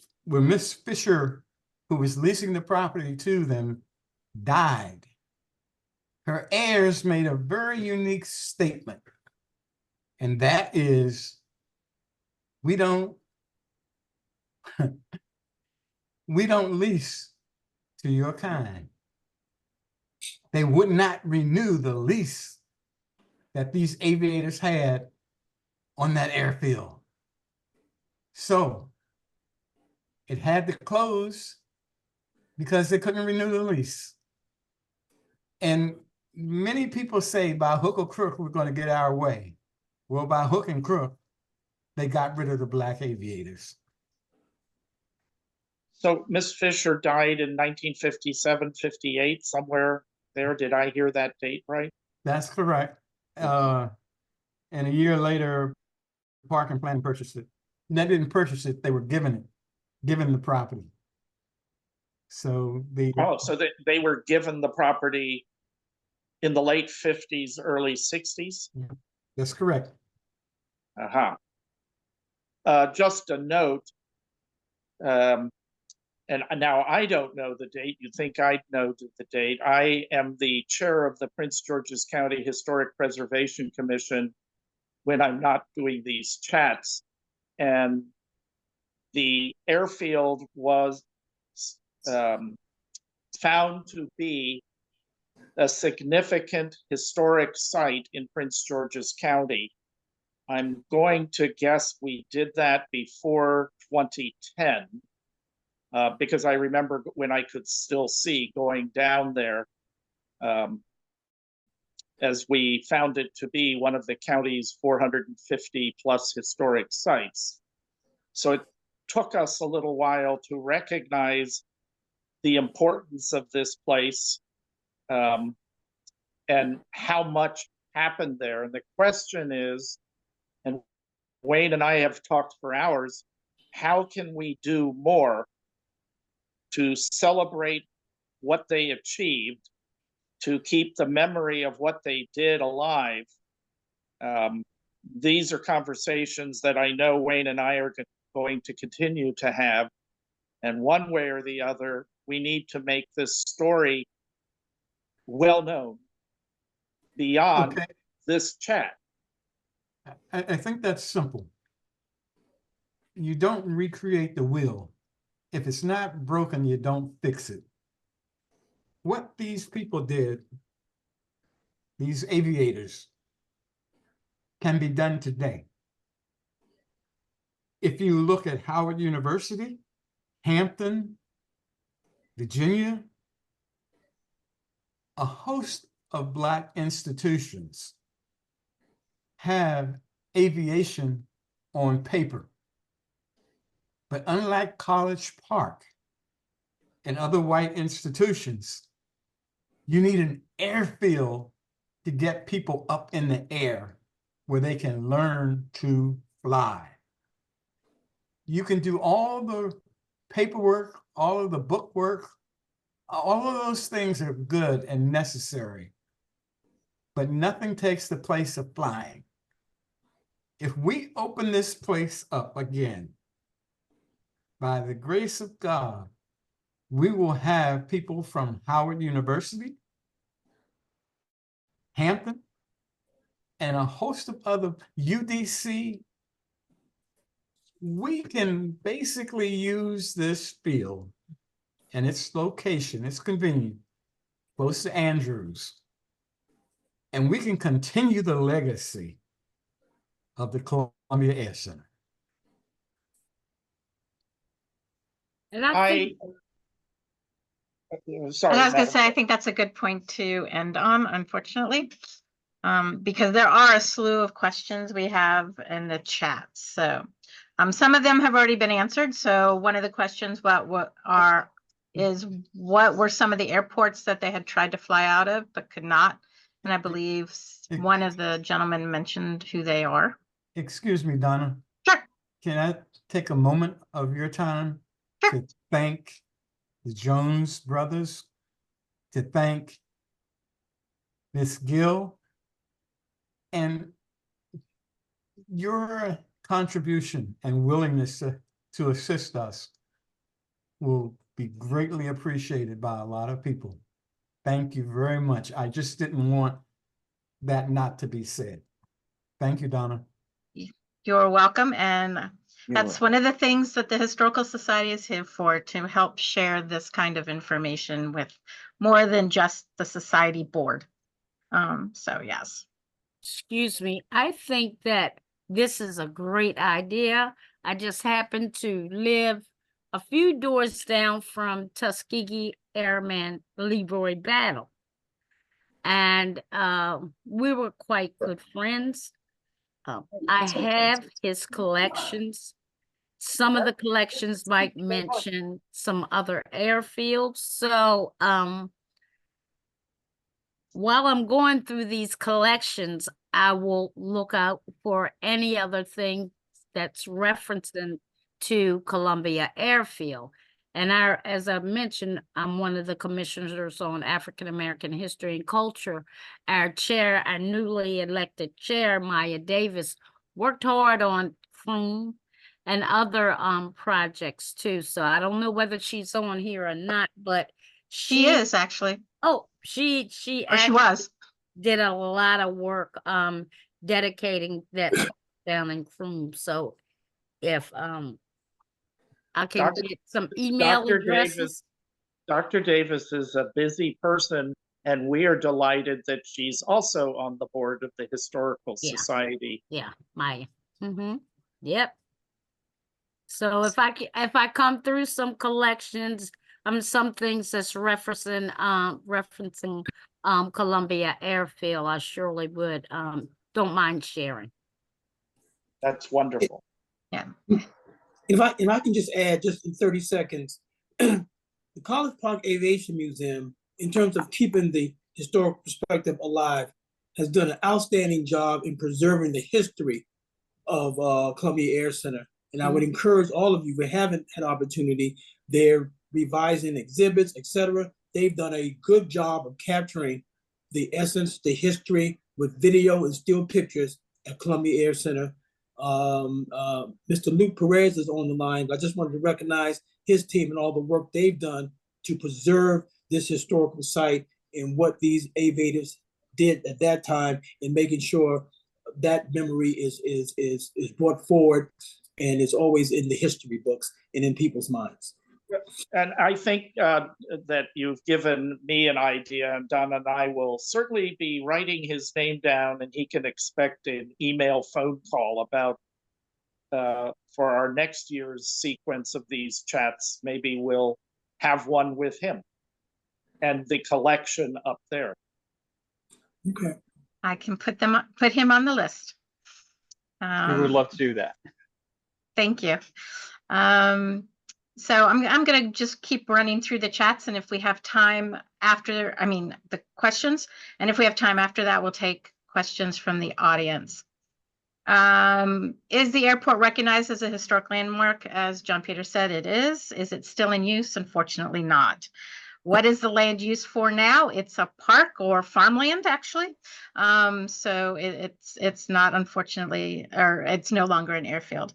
Fisher, who was leasing the property to them, died, her heirs made a very unique statement. And that is, we don't lease to your kind. They would not renew the lease that these aviators had on that airfield. So it had to close because they couldn't renew the lease. And many people say by hook or crook, we're going to get our way. Well, by hook and crook, they got rid of the black aviators. So Miss Fisher died in 1957, 58, somewhere there. Did I hear that date right? That's correct. And a year later, Park and Plan purchased it. They didn't purchase it, they were given the property. So So they were given the property in the late 50s, early 60s? That's correct. Just a note, and now I don't know the date. You think I'd know the date. I am the chair of the Prince George's County Historic Preservation Commission when I'm not doing these chats. And the airfield was found to be a significant historic site in Prince George's County. I'm going to guess we did that before 2010, because I remember when I could still see going down there, as we found it to be one of the county's 450 plus historic sites. So it took us a little while to recognize the importance of this place, and how much happened there. And the question is, and Wayne and I have talked for hours, how can we do more to celebrate what they achieved, to keep the memory of what they did alive? These are conversations that I know Wayne and I are going to continue to have. And one way or the other, we need to make this story well known beyond this chat. I think that's simple. You don't recreate the wheel. If it's not broken, you don't fix it. What these people did, these aviators, can be done today. If you look at Howard University, Hampton, Virginia, a host of Black institutions have aviation on paper. But unlike College Park and other white institutions, you need an airfield to get people up in the air where they can learn to fly. You can do all the paperwork, all of the book work, all of those things are good and necessary, but nothing takes the place of flying. If we open this place up again, by the grace of God, we will have people from Howard University, Hampton, and a host of other UDC. We can basically use this field and its location, it's convenient, close to Andrews, and we can continue the legacy of the Columbia Air Center. And I think Sorry, And I was going Madam to say, I Chair. think that's a good point to end on, unfortunately, because there are a slew of questions we have in the chat. So some of them have already been answered. So one of the questions, what were some of the airports that they had tried to fly out of but could not? And I believe one of the gentlemen mentioned who they are. Excuse me, Donna. Sure. Can I take a moment of your time Sure. to thank the Jones brothers, to thank Ms. Gill, and your contribution and willingness to assist us will be greatly appreciated by a lot of people. Thank you very much. I just didn't want that not to be said. Thank you, Donna. You're welcome. And that's one of the things that the Historical Society is here for, to help share this kind of information with more than just the society board. So yes. excuse me, I think that this is a great idea. I just happen to live a few doors down from Tuskegee Airman Leroy Battle. And we were quite good friends. I have his collections. Some of the collections might mention some other airfields. So while I'm going through these collections, I will look out for any other thing that's referencing to Columbia Airfield. And as I mentioned, I'm one of the commissioners on African American history and culture. Our chair, our newly elected chair, Maya Davis, worked hard on Croom and other projects too. So I don't know whether she's on here or not, but She is actually. Oh, she Or she actually was. did a lot of work dedicating that down in Croom. So if I can Dr. get some email Dr. addresses. Dr. Davis is a busy person, and we are delighted that she's also on the board of the Historical Yeah. Society. Yeah, Maya. Yep. So if I come through some collections, some things that's referencing Columbia Airfield, I surely would don't mind sharing. That's wonderful. Yeah. If I can just add, just in 30 seconds, the College Park Aviation Museum, in terms of keeping the historic perspective alive, has done an outstanding job in preserving the history of Columbia Air Center. And I would encourage all of you who haven't had opportunity, they're revising exhibits, etc. They've done a good job of capturing the essence, the history with video and still pictures at Columbia Air Center. Mr. Luke Perez is on the line. I just wanted to recognize his team and all the work they've done to preserve this historical site and what these aviators did at that time, and making sure that memory is brought forward and is always in the history books and in people's minds. And I think that you've given me an idea, and Don and I will certainly be writing his name down, and he can expect an email phone call about for our next year's sequence of these chats. Maybe we'll have one with him. and the collection up there. Okay. I can put him on the list. We would love to do that. Thank you. So I'm going to just keep running through the chats, and if we have time after, the questions, and if we have time after that, we'll take questions from the audience. Is the airport recognized as a historic landmark? As John Peter said, it is. Is it still in use? Unfortunately not. What is the land used for now? It's a park or farmland, actually. So it's not, unfortunately, or it's no longer an airfield.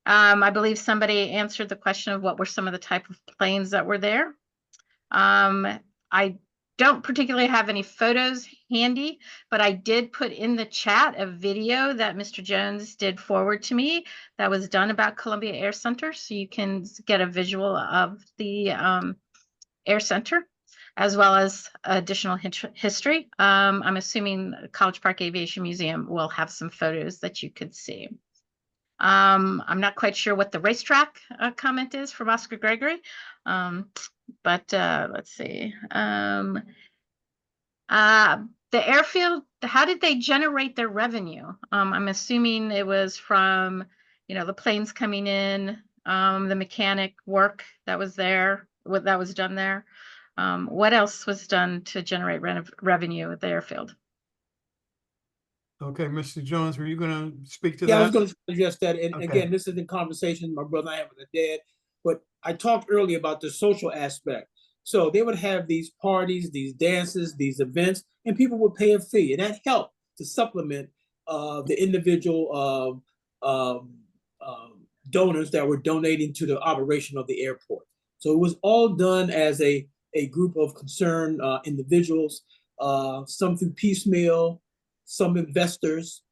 I believe somebody answered the question of what were some of the type of planes that were there. I don't particularly have any photos handy, but I did put in the chat a video that Mr. Jones did forward to me that was done about Columbia Air Center, so you can get a visual of the Air Center, as well as additional history. I'm assuming College Park Aviation Museum will have some photos that you could see. I'm not quite sure what the racetrack comment is from Oscar Gregory, but let's see. The airfield, how did they generate their revenue? I'm assuming it was from, the planes coming in, the mechanic work that was there, what that was done there. What else was done to generate revenue at the airfield? Okay, Mr. Jones, were you going to speak to Yeah, that? I was going to suggest that. And Okay. again, this is the conversation my brother and I have with the dad. But I talked earlier about the social aspect. So they would have these parties, these dances, these events, and people would pay a fee. And that helped to supplement the individual donors that were donating to the operation of the airport. So it was all done as a group of concerned individuals, some through piecemeal, some investors,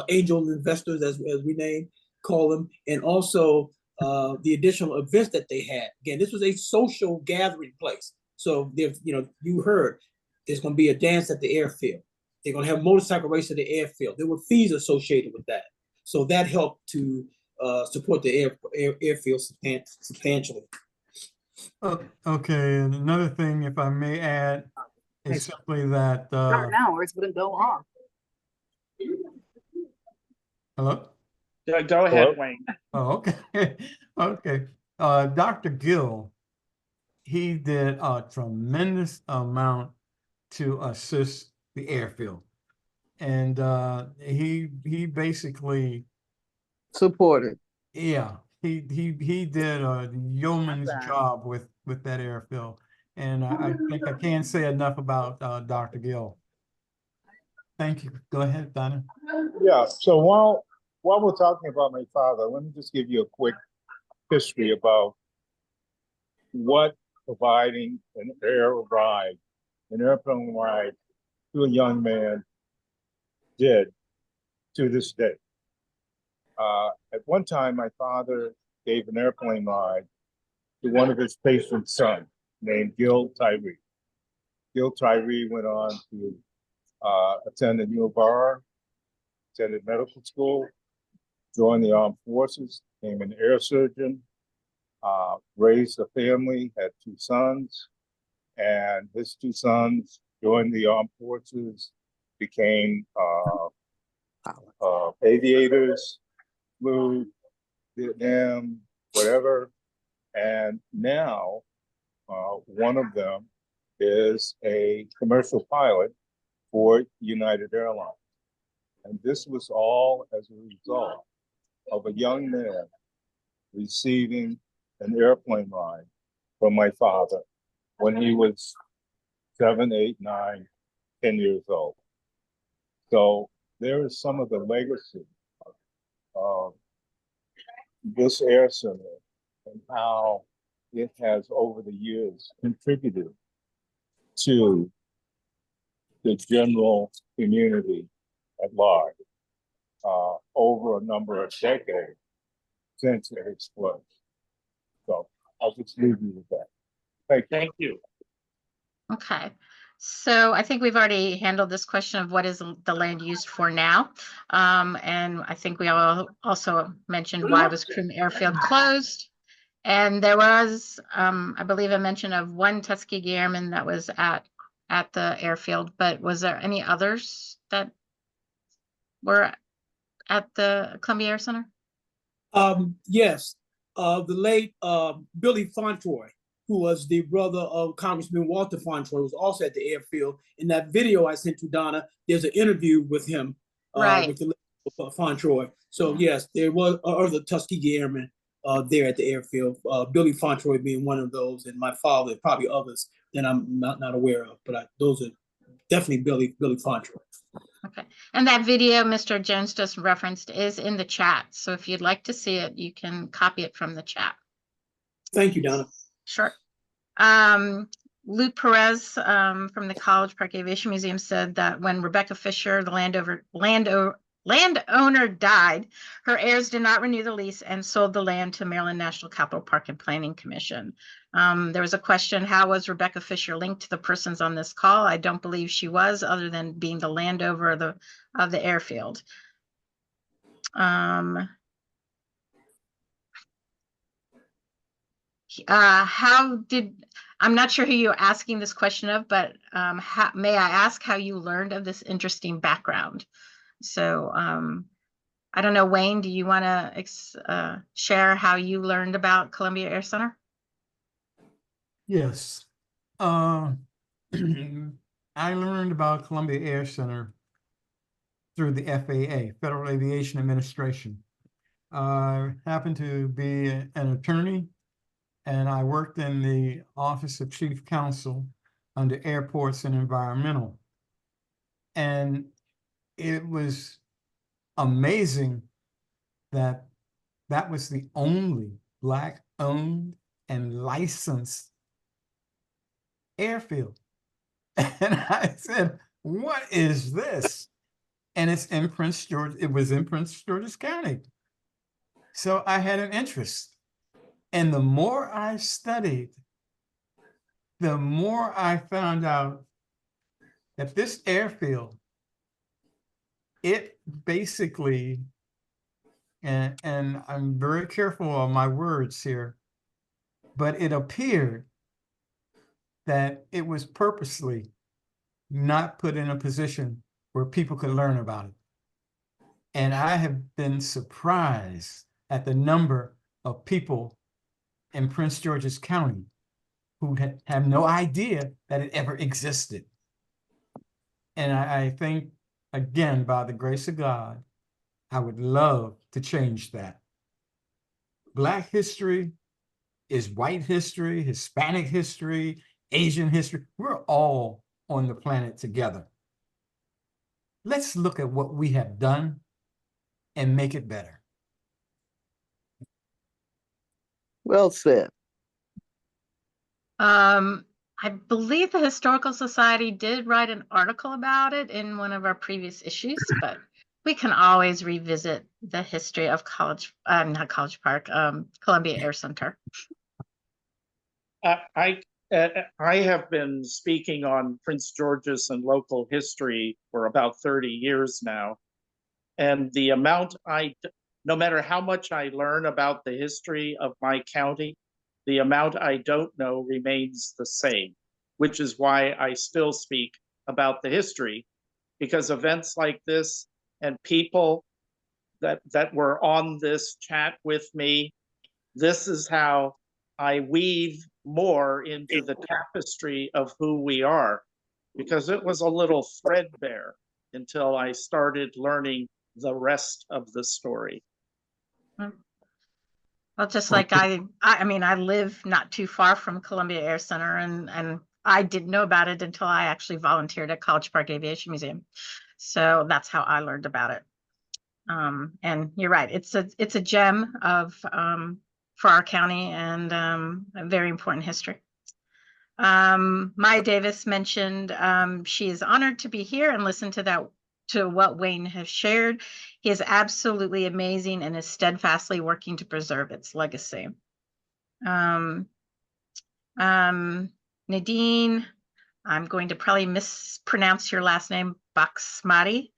angel investors, as we call them, and also the additional events that they had. Again, this was a social gathering place. So you heard there's going to be a dance at the airfield. They're going to have a motorcycle race at the airfield. There were fees associated with that. So that helped to support the airfield substantially. Okay, and another thing, if I may add, is simply that. Hours wouldn't go off. Hello? Yeah, go ahead, Hello? Wayne. Oh, okay. Okay. Dr. Gill, he did a tremendous amount to assist the airfield. And he basically Supported. yeah, he did a yeoman's job with that airfield. And I think I can't say enough about Dr. Gill. Thank you. Go ahead, Donna. Yeah, so while we're talking about my father, let me just give you a quick history about what providing an airplane ride to a young man did to this day. At one time, my father gave an airplane ride to one of his patient's sons named Gil Tyree. Gil Tyree went on to attend the U of R, attended medical school, joined the armed forces, became an air surgeon, raised a family, had 2 sons, and his 2 sons joined the armed forces, became aviators, flew Vietnam, whatever. And now one of them is a commercial pilot for United Airlines. And this was all as a result of a young man receiving an airplane ride from my father when he was 7, 8, 9, 10 years old. So there is some of the legacy of this air center and how it has over the years contributed to the general community at large over a number of decades since it exploded. So I'll just leave you with that. Thank you. Thank you. Okay. So I think we've already handled this question of what is the land used for now. And I think we all also mentioned why was Croom Airfield closed. And there was, I believe, a mention of one Tuskegee Airman that was at the airfield, but was there any others that were at the Columbia Air Center? Yes, the late Billy Fontroy, who was the brother of Congressman Walter Fontroy, was also at the airfield. In that video I sent to Donna, there's an interview with him, Right. with the late Fontroy. So yes, there was other Tuskegee Airmen there at the airfield. Billy Fontroy being one of those, and my father, and probably others that I'm not aware of, but those are definitely Billy Fontroy. Okay, and that video Mr. Jones just referenced is in the chat. So if you'd like to see it, you can copy it from the chat. Thank you, Donna. Sure. Luke Perez from the College Park Aviation Museum said that when Rebecca Fisher, the landowner, died, her heirs did not renew the lease and sold the land to Maryland National Capital Park and Planning Commission. There was a question, how was Rebecca Fisher linked to the persons on this call? I don't believe she was, other than being the landowner of the airfield. I'm not sure who you're asking this question of, but may I ask how you learned of this interesting background? So I don't know, Wayne, do you want to share how you learned about Columbia Air Center? Yes. I learned about Columbia Air Center through the FAA, Federal Aviation Administration. I happened to be an attorney, and I worked in the Office of Chief Counsel under Airports and Environmental. And it was amazing that that was the only Black-owned and licensed airfield. And I said, what is this? And it's in Prince George, it was in Prince George's County. So I had an interest. And the more I studied, the more I found out that this airfield, it basically, and I'm very careful on my words here, but it appeared that it was purposely not put in a position where people could learn about it. And I have been surprised at the number of people in Prince George's County who have no idea that it ever existed. And I think, again, by the grace of God, I would love to change that. Black history is white history, Hispanic history, Asian history. We're all on the planet together. Let's look at what we have done and make it better. Well said. I believe the Historical Society did write an article about it in one of our previous issues, but we can always revisit the history of not College Park, Columbia Air Center. I have been speaking on Prince George's and local history for about 30 years now. And the amount no matter how much I learn about the history of my county, the amount I don't know remains the same, which is why I still speak about the history, because events like this and people that were on this chat with me, this is how I weave more into the tapestry of who we are, because it was a little threadbare until I started learning the rest of the story. Well, just like I mean, I live not too far from Columbia Air Center, and I didn't know about it until I actually volunteered at College Park Aviation Museum. So that's how I learned about it. And you're right, it's a gem of for our county, and a very important history. Maya Davis mentioned she is honored to be here and listen to what Wayne has shared. He is absolutely amazing and is steadfastly working to preserve its legacy. Nadine, I'm going to probably mispronounce your last name, Baksmati.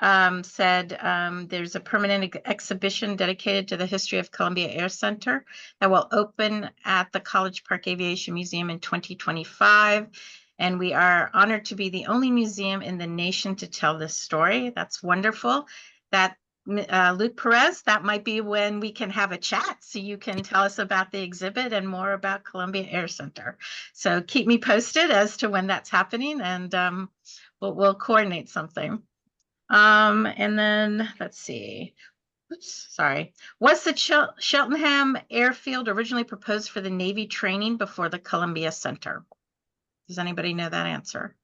said there's a permanent exhibition dedicated to the history of Columbia Air Center that will open at the College Park Aviation Museum in 2025. And we are honored to be the only museum in the nation to tell this story. That's wonderful. That Luke Perez, that might be when we can have a chat so you can tell us about the exhibit and more about Columbia Air Center. So keep me posted as to when that's happening, and we'll coordinate something. And then let's see. Oops, sorry. Was the Cheltenham Airfield originally proposed for the Navy training before the Columbia Center? Does anybody know that answer?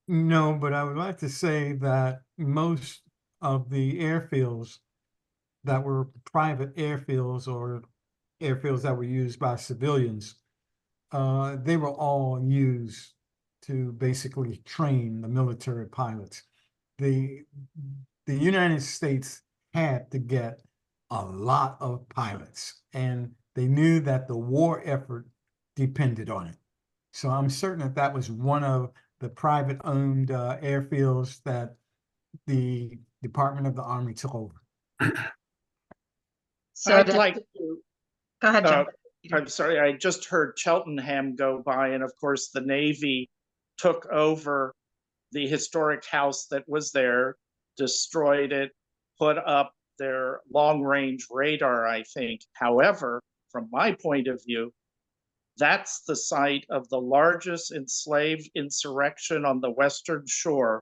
No, but I would like to say that most of the airfields that were private airfields or airfields that were used by civilians, they were all used to basically train the military pilots. The United States had to get a lot of pilots, and they knew that the war effort depended on it. So I'm certain that that was one of the private-owned airfields that the Department of the Army took over. So I'd like to. Go ahead, John. I'm sorry, I just heard Cheltenham go by, and of course the Navy took over the historic house that was there, destroyed it, put up their long-range radar, I think. However, from my point of view, that's the site of the largest enslaved insurrection on the western shore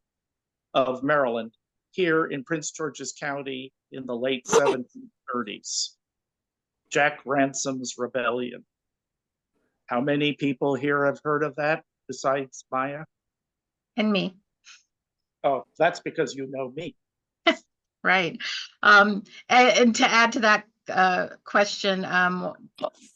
of Maryland, here in Prince George's County in the late 1730s. Jack Ransom's Rebellion. How many people here have heard of that besides Maya? And me. Oh, that's because you know me. Right. And to add to that question,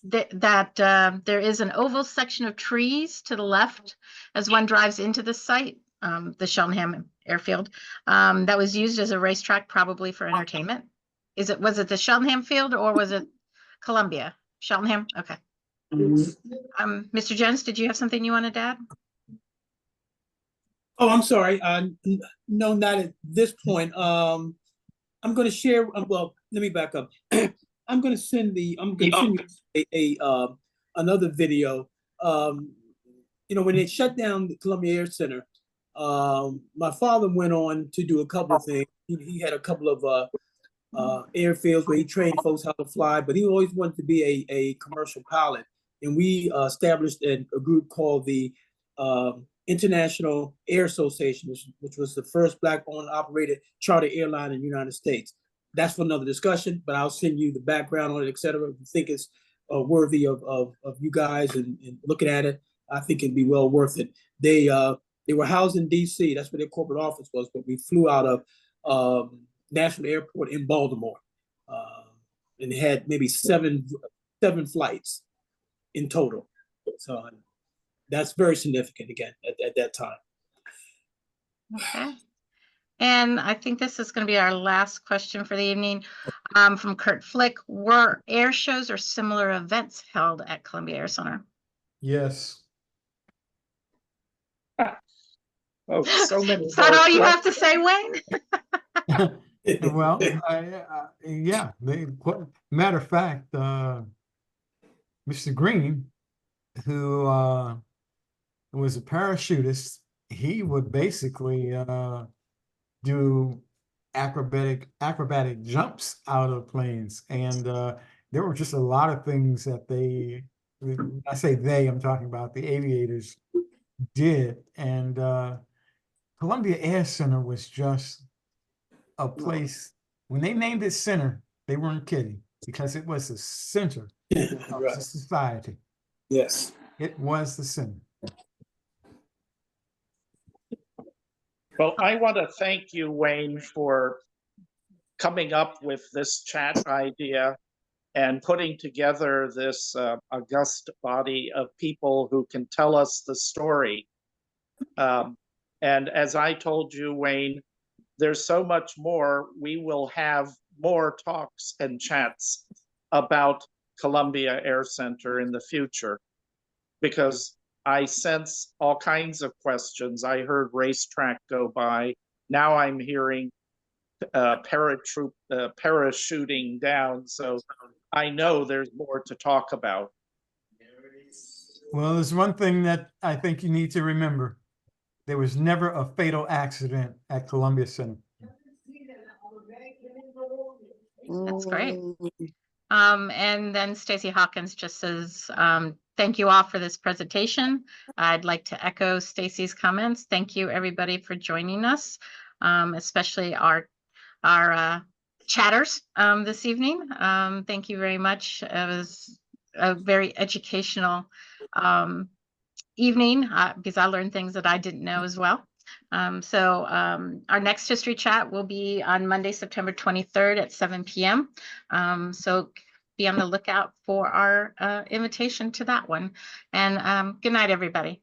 there is an oval section of trees to the left as one drives into the site, the Cheltenham Airfield, that was used as a racetrack, probably for entertainment. Was it the Cheltenham Field or was it Columbia? Cheltenham? Okay. Mr. Jones, did you have something you wanted to add? Oh, I'm sorry. No, not at this point. I'm going to share. Well, let me back up. I'm going to send you another video. When they shut down the Columbia Air Center, my father went on to do a couple of things. He had a couple of airfields where he trained folks how to fly, but he always wanted to be a commercial pilot. And we established a group called the International Air Association, which was the first Black-owned operated charter airline in the United States. That's for another discussion, but I'll send you the background on it, et cetera. If you think it's worthy of you guys and looking at it, I think it'd be well worth it. They were housed in D.C. That's where their corporate office was, but we flew out of National Airport in Baltimore, and they had maybe seven flights in total. So that's very significant again at that time. Okay. And I think this is going to be our last question for the evening, from Kurt Flick. Were air shows or similar events held at Columbia Air Center? Yes. Oh, so many. Is that all you have to say, Wayne? Well, yeah. Matter of fact, Mr. Green, who was a parachutist, he would basically do acrobatic jumps out of planes, and there were just a lot of things that I say they, I'm talking about the aviators, did. And Columbia Air Center was just a place. When they named it center, they weren't kidding, because it was the center of Right. society. Yes. It was the center. Well, I want to thank you, Wayne, for coming up with this chat idea and putting together this august body of people who can tell us the story. And as I told you, Wayne, there's so much more. We will have more talks and chats about Columbia Air Center in the future, because I sense all kinds of questions. I heard racetrack go by. now I'm hearing parachuting down. So I know there's more to talk about. Well, there's one thing that I think you need to remember. There was never a fatal accident at Columbia Center. That's great. Mm, And then Stacy Hawkins just says, thank you all for this presentation. I'd like to echo Stacy's comments. Thank you, everybody, for joining us, especially our chatters this evening. Thank you very much. It was a very educational evening because I learned things that I didn't know as well. Our next history chat will be on Monday, September 23rd at 7 p.m. So be on the lookout for our invitation to that one. And good night, everybody.